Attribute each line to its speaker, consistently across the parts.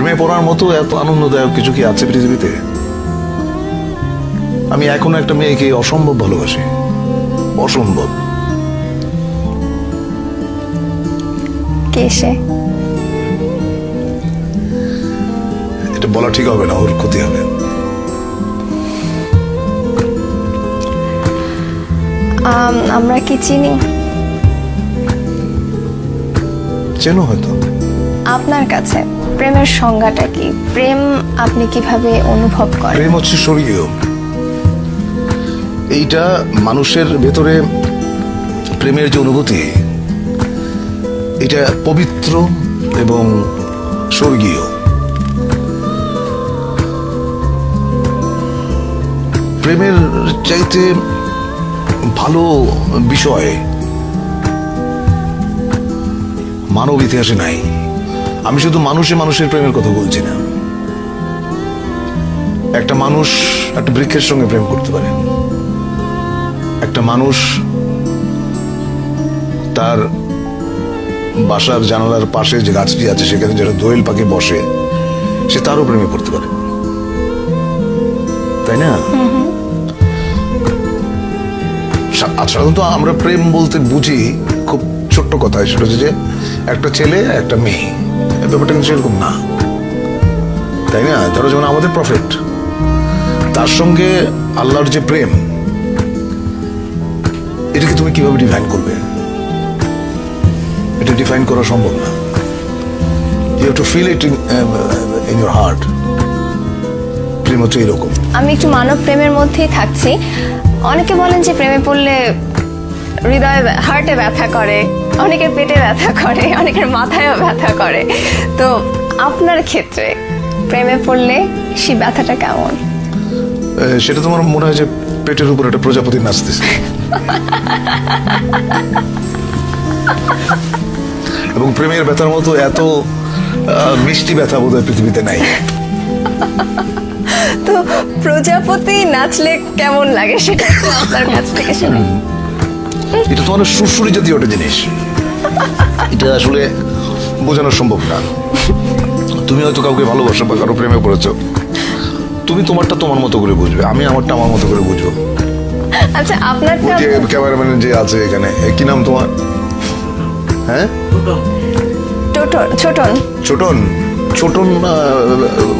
Speaker 1: প্রেমে পড়ার মতো এত আনন্দদায়ক কিছু কি আছে পৃথিবীতে? আমি এখনো একটা মেয়েকে অসম্ভব ভালোবাসি, অসম্ভব।
Speaker 2: কে সে?
Speaker 1: এটা বলা ঠিক হবে না, ওর ক্ষতি হবে।
Speaker 2: আমরা কি চিনি?
Speaker 1: চেনো হয়তো।
Speaker 2: আপনার কাছে প্রেমের সংজ্ঞাটা কি? প্রেম আপনি কিভাবে অনুভব করেন?
Speaker 1: প্রেম হচ্ছে স্বর্গীয়। এইটা মানুষের ভেতরে প্রেমের যে অনুভূতি, এটা পবিত্র এবং স্বর্গীয়। প্রেমের চাইতে ভালো বিষয় মানব ইতিহাসে নাই। আমি শুধু মানুষের প্রেমের কথা বলছি না। একটা মানুষ একটা বৃক্ষের সঙ্গে প্রেম করতে পারে, একটা মানুষ তার বাসার জানালার পাশে যে গাছটি আছে সেখানে যেটা দোয়েল পাখি বসে, সে তারও প্রেমে পড়তে পারে, তাই না? সাধারণত আমরা প্রেম বলতে বুঝি খুব ছোট্ট কথা, সেটা হচ্ছে যে একটা ছেলে একটা মেয়ে, ব্যাপারটা কিন্তু সেরকম না, তাই না? ধরো যেমন আমাদের প্রফেট, তার সঙ্গে আল্লাহর যে প্রেম, এটাকে তুমি কিভাবে ডিফাইন করবে? এটা ডিফাইন করা সম্ভব না। You have to feel it in your heart. প্রেম হচ্ছে এরকম।
Speaker 2: আমি একটু মানব প্রেমের মধ্যেই থাকছি। অনেকে বলেন যে প্রেমে পড়লে হৃদয়ে হার্টে ব্যথা করে, অনেকের পেটে ব্যথা করে, অনেকের মাথায়ও ব্যথা করে। তো আপনার ক্ষেত্রে প্রেমে পড়লে সেই ব্যথাটা কেমন?
Speaker 1: সেটা তোমার মনে হয় যে পেটের উপর একটা প্রজাপতি নাচতেছে, এবং প্রেমের ব্যথার মতো এত মিষ্টি ব্যথা বোধহয় পৃথিবীতে নাই।
Speaker 2: তো প্রজাপতি নাচলে কেমন লাগে সেটা একটু আপনার কাছ থেকে শুনি।
Speaker 1: এটা তো অনেক সুরসুরি জাতীয় একটা জিনিস, এটা আসলে বোঝানো সম্ভব না। তুমি হয়তো কাউকে ভালোবাসো বা কারো প্রেমে পড়েছো, তুমি তোমারটা তোমার মতো করে বুঝবে, আমি আমারটা আমার মতো করে বুঝবো।
Speaker 2: আচ্ছা, আপনারটা
Speaker 1: যে ক্যামেরাম্যান যে আছে এখানে, কি নাম তোমার? হ্যাঁ,
Speaker 2: ছোটন।
Speaker 1: ছোটন। ছোটন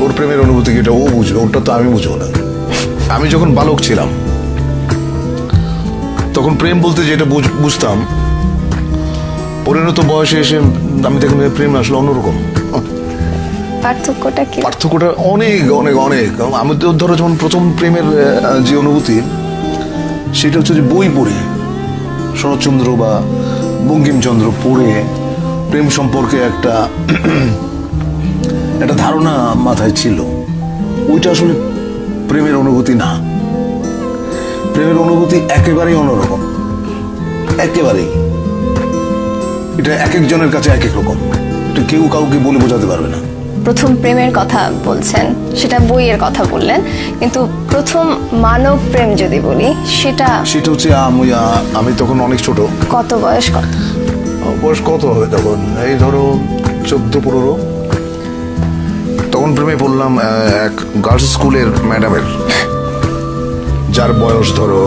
Speaker 1: ওর প্রেমের অনুভূতি যেটা ও বুঝবে, ওটা তো আমি বুঝবো না। আমি যখন বালক ছিলাম তখন প্রেম বলতে যেটা বুঝতাম, পরিণত বয়সে এসে আমি দেখলাম প্রেম আসলে অন্যরকম।
Speaker 2: পার্থক্যটা কি?
Speaker 1: পার্থক্যটা অনেক অনেক অনেক। আমি তো ধরো যেমন প্রথম প্রেমের যে অনুভূতি, সেটা হচ্ছে যে বই পড়ে, শরৎচন্দ্র বা বঙ্কিমচন্দ্র পড়ে প্রেম সম্পর্কে একটা ধারণা মাথায় ছিল। ওইটা আসলে প্রেমের অনুভূতি না। প্রেমের অনুভূতি একেবারেই অন্যরকম, একেবারেই। এটা এক একজনের কাছে এক এক রকম, এটা কেউ কাউকে বলে বোঝাতে পারবে না।
Speaker 2: প্রথম প্রেমের কথা বলছেন, সেটা বইয়ের কথা বললেন, কিন্তু প্রথম মানব প্রেম যদি বলি সেটা
Speaker 1: হচ্ছে আমি তখন অনেক ছোট।
Speaker 2: কত বয়স?
Speaker 1: বয়স কত হবে তখন? এই ধরো 14-15। তখন প্রেমে পড়লাম এক গার্লস স্কুলের ম্যাডামের, যার বয়স ধরো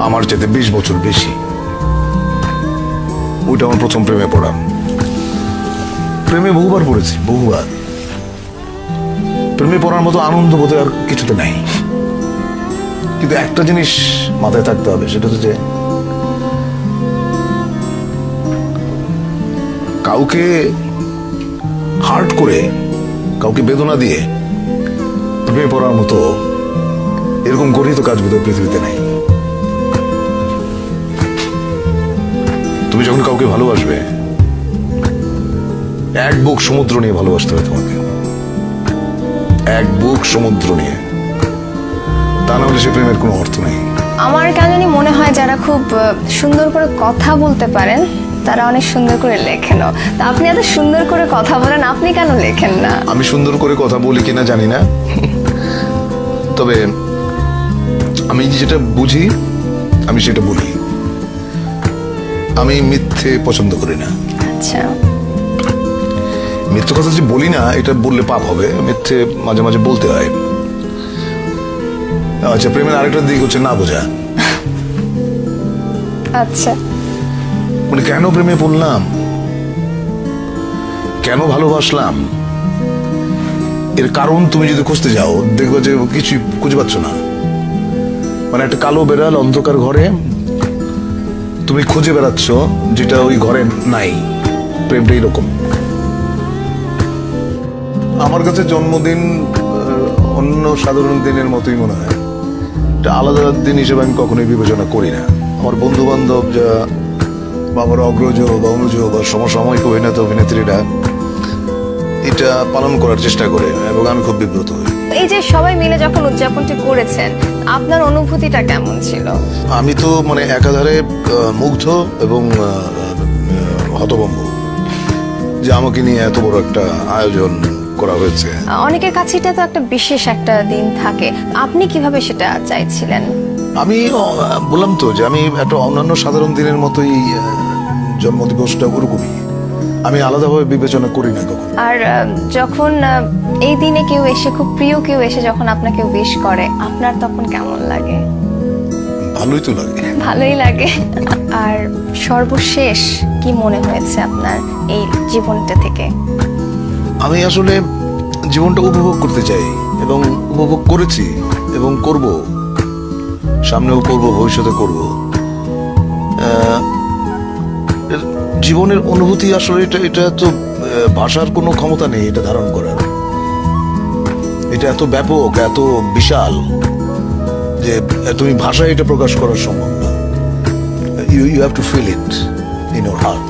Speaker 1: আমার চেয়ে 20 বছর বেশি। ওইটা আমার প্রথম প্রেমে পড়া। প্রেমে বহুবার পড়েছি, বহুবার। প্রেমে পড়ার মতো আনন্দ বোধ আর কিছুতে নাই। কিন্তু একটা জিনিস মাথায় থাকতে হবে, সেটা হচ্ছে যে কাউকে হার্ট করে, কাউকে বেদনা দিয়ে প্রেমে পড়ার মতো এরকম গঠিত কাজ বোধহয় পৃথিবীতে নাই। তুমি যখন কাউকে ভালোবাসবে, এক বুক সমুদ্র নিয়ে ভালোবাসতে হবে তোমাকে, এক বুক সমুদ্র নিয়ে। তা না হলে সে প্রেমের কোনো অর্থ নেই।
Speaker 2: আমার কেন জানি মনে হয় যারা খুব সুন্দর করে কথা বলতে পারেন তারা অনেক সুন্দর করে লেখেনও। তা আপনি এত সুন্দর করে কথা বলেন, আপনি কেন লেখেন না?
Speaker 1: আমি সুন্দর করে কথা বলি কিনা জানি না, তবে আমি যেটা বুঝি আমি সেটা বলি। আমি মিথ্যে পছন্দ করি না।
Speaker 2: আচ্ছা,
Speaker 1: মিথ্যে কথা যে বলি না এটা বললে পাপ হবে, মিথ্যে মাঝে মাঝে বলতে হয়। আচ্ছা, প্রেমের আরেকটা দিক হচ্ছে না বোঝা।
Speaker 2: আচ্ছা,
Speaker 1: মানে কেন প্রেমে পড়লাম, কেন ভালোবাসলাম, এর কারণ তুমি যদি খুঁজতে যাও দেখবে যে কিছু খুঁজে পাচ্ছ না। মানে একটা কালো বেড়াল অন্ধকার ঘরে তুমি খুঁজে বেড়াচ্ছ যেটা ওই ঘরে নাই। প্রেমটা এরকম। আমার কাছে জন্মদিন অন্য সাধারণ দিনের মতোই মনে হয়। এটা আলাদা দিন হিসেবে আমি কখনোই বিবেচনা করি না। আমার বন্ধু বান্ধব যা বা আমার অগ্রজ বা অনুজ বা সমসাময়িক অভিনেতা অভিনেত্রীরা এটা পালন করার চেষ্টা করে এবং আমি খুব বিব্রত হই।
Speaker 2: এই যে সবাই মিলে যখন উদযাপনটি করেছেন, আপনার অনুভূতিটা কেমন ছিল?
Speaker 1: আমি তো মানে একাধারে মুগ্ধ এবং হতভম্ব যে আমাকে নিয়ে এত বড় একটা আয়োজন করা হয়েছে।
Speaker 2: অনেকের কাছে এটা তো একটা বিশেষ একটা দিন থাকে, আপনি কিভাবে সেটা চাইছিলেন?
Speaker 1: আমি বললাম তো যে আমি একটা অন্যান্য সাধারণ দিনের মতোই জন্মদিবসটা ওরকমই, আমি আলাদাভাবে বিবেচনা করি না কখন।
Speaker 2: আর যখন এই দিনে কেউ এসে, খুব প্রিয় কেউ এসে যখন আপনাকে উইশ করে, আপনার তখন কেমন লাগে?
Speaker 1: ভালোই তো লাগে।
Speaker 2: ভালোই লাগে। আর সর্বশেষ কি মনে হয়েছে আপনার এই জীবনটা থেকে?
Speaker 1: আমি আসলে জীবনটা উপভোগ করতে চাই এবং উপভোগ করেছি এবং করব, সামনেও করব, ভবিষ্যতে করব। জীবনের অনুভূতি আসলে এটা তো ভাষার কোনো ক্ষমতা নেই এটা ধারণ করার। এটা এত ব্যাপক, এত বিশাল যে তুমি ভাষায় এটা প্রকাশ করা সম্ভব না। You have to feel it in your heart.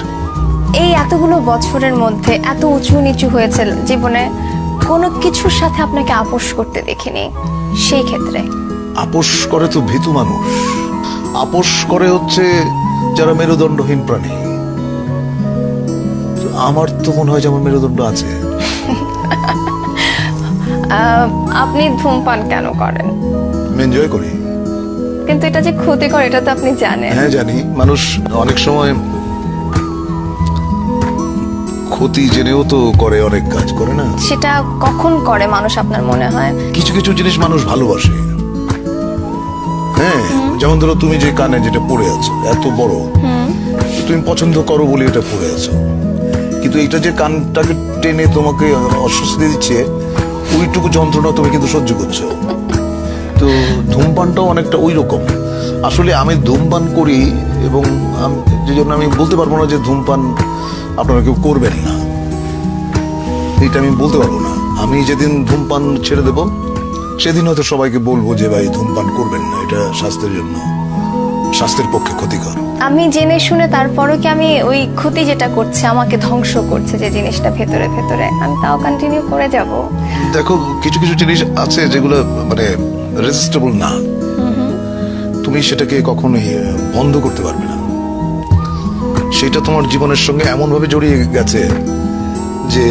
Speaker 2: এই এতগুলো বছরের মধ্যে এত উঁচু নিচু হয়েছে জীবনে, কোনো কিছুর সাথে আপনাকে আপোষ করতে দেখিনি। সেই ক্ষেত্রে
Speaker 1: আপোষ করে তো ভীতু মানুষ, আপোষ করে হচ্ছে যারা মেরুদণ্ডহীন প্রাণী। আমার তো মনে হয় যে আমার মেরুদণ্ড আছে।
Speaker 2: আপনি ধূমপান কেন করেন?
Speaker 1: আমি এনজয় করি।
Speaker 2: কিন্তু এটা যে ক্ষতিকর এটা তো আপনি জানেন।
Speaker 1: হ্যাঁ জানি। মানুষ অনেক সময় ক্ষতি জেনেও তো করে, অনেক কাজ করে না।
Speaker 2: সেটা কখন করে মানুষ আপনার মনে হয়?
Speaker 1: কিছু কিছু জিনিস মানুষ ভালোবাসে। হ্যাঁ, যেমন ধরো তুমি যে কানে যেটা পড়ে আছো এত বড়, তুমি পছন্দ করো বলে এটা পড়ে আছো, কিন্তু এটা যে কানটাকে টেনে তোমাকে অস্বস্তি দিচ্ছে, ওইটুকু যন্ত্রণা তুমি কিন্তু সহ্য করছো। তো ধূমপানটাও অনেকটা ওই রকম। আসলে আমি ধূমপান করি এবং যে জন্য আমি বলতে পারবো না যে ধূমপান আপনারা কেউ করবেন না, এটা আমি বলতে পারবো না। আমি যেদিন ধূমপান ছেড়ে দেব সেদিন হয়তো সবাইকে বলবো যে ভাই ধূমপান করবেন না, এটা স্বাস্থ্যের জন্য, স্বাস্থ্যের পক্ষে ক্ষতিকর।
Speaker 2: আমি জেনে শুনে তারপরও কি আমি ওই ক্ষতি যেটা করছে, আমাকে ধ্বংস করছে যে জিনিসটা ভেতরে ভেতরে, আমি তাও কন্টিনিউ করে যাব?
Speaker 1: দেখো, কিছু কিছু জিনিস আছে যেগুলো মানে রেজিস্টেবল না, তুমি সেটাকে কখনোই বন্ধ করতে পারবে না। সেটা তোমার জীবনের সঙ্গে এমন ভাবে জড়িয়ে গেছে যে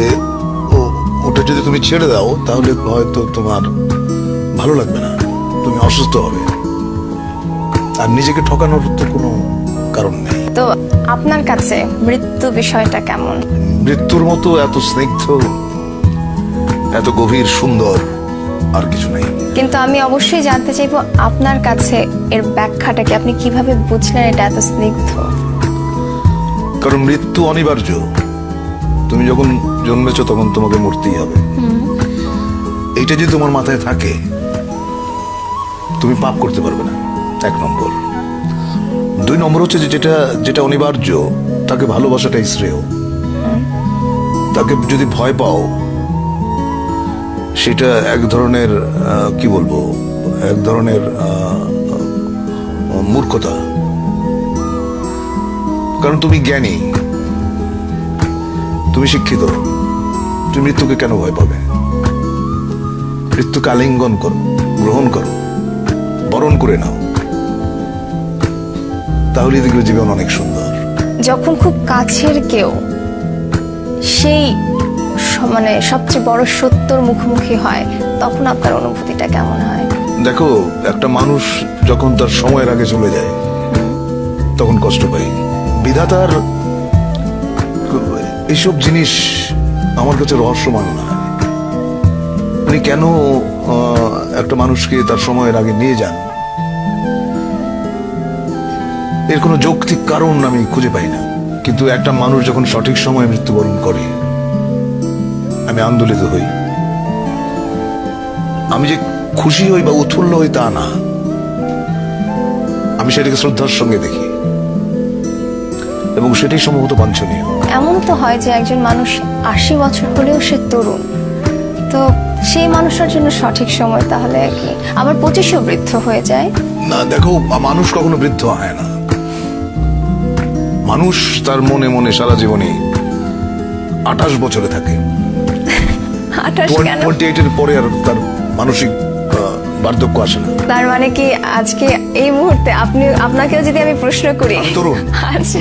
Speaker 1: ওটা যদি তুমি ছেড়ে দাও তাহলে হয়তো তোমার ভালো লাগবে না, তুমি অসুস্থ হবে। আর নিজেকে ঠকানোর তো কোনো কারণ নেই।
Speaker 2: তো আপনার কাছে মৃত্যু বিষয়টা কেমন?
Speaker 1: মৃত্যুর মতো এত স্নিগ্ধ, এত গভীর, সুন্দর আর কিছু নেই।
Speaker 2: কিন্তু আমি অবশ্যই জানতে চাইবো আপনার কাছে এর ব্যাখ্যাটা কি, আপনি কিভাবে বুঝলেন এটা এত স্নিগ্ধ?
Speaker 1: কারণ মৃত্যু অনিবার্য। তুমি যখন জন্মেছো তখন তোমাকে মরতেই হবে। এইটা যদি তোমার মাথায় থাকে তুমি পাপ করতে পারবে না, 1 নম্বর। 2 নম্বর হচ্ছে যে যেটা অনিবার্য তাকে ভালোবাসাটাই শ্রেয়। তাকে যদি ভয় পাও সেটা এক ধরনের কি বলবো, এক ধরনের মূর্খতা। কারণ তুমি জ্ঞানী, তুমি শিক্ষিত, তুমি মৃত্যুকে কেন ভয় পাবে? মৃত্যুকে আলিঙ্গন করো, গ্রহণ করো, বরণ করে নাও, তাহলে দেখবে জীবন অনেক সুন্দর।
Speaker 2: যখন খুব কাছের কেউ সেই মানে সবচেয়ে বড় সত্যর মুখোমুখি হয়, তখন আপনার অনুভূতিটা কেমন হয়?
Speaker 1: দেখো, একটা মানুষ যখন তার সময়ের আগে চলে যায় তখন কষ্ট পাই। বিধাতার এইসব জিনিস আমার কাছে রহস্যময় মনে হয়। উনি কেন একটা মানুষকে তার সময়ের আগে নিয়ে যান, এর কোনো যৌক্তিক কারণ আমি খুঁজে পাই না। কিন্তু একটা মানুষ যখন সঠিক সময়ে মৃত্যুবরণ করে, আমি আন্দোলিত হই। আমি যে খুশি হই বা উৎফুল্ল হই তা না, আমি সেটাকে শ্রদ্ধার সঙ্গে দেখি এবং সেটাই সম্ভবত বাঞ্ছনীয়।
Speaker 2: এমন তো হয় যে একজন মানুষ 80 বছর হলেও সে তরুণ, তো সেই মানুষটার জন্য সঠিক সময় তাহলে কি আবার 25ও বৃদ্ধ হয়ে যায়?
Speaker 1: না দেখো, মানুষ কখনো বৃদ্ধ হয় না। মানুষ তার মনে মনে সারা জীবনে 28 বছরে থাকে।
Speaker 2: 28 কেন?
Speaker 1: 28 এর পরে আর তার মানসিক বার্ধক্য আসে না।
Speaker 2: তার মানে কি আজকে এই মুহূর্তে আপনাকেও যদি আমি প্রশ্ন করি,
Speaker 1: আমি তরুণ।
Speaker 2: আচ্ছা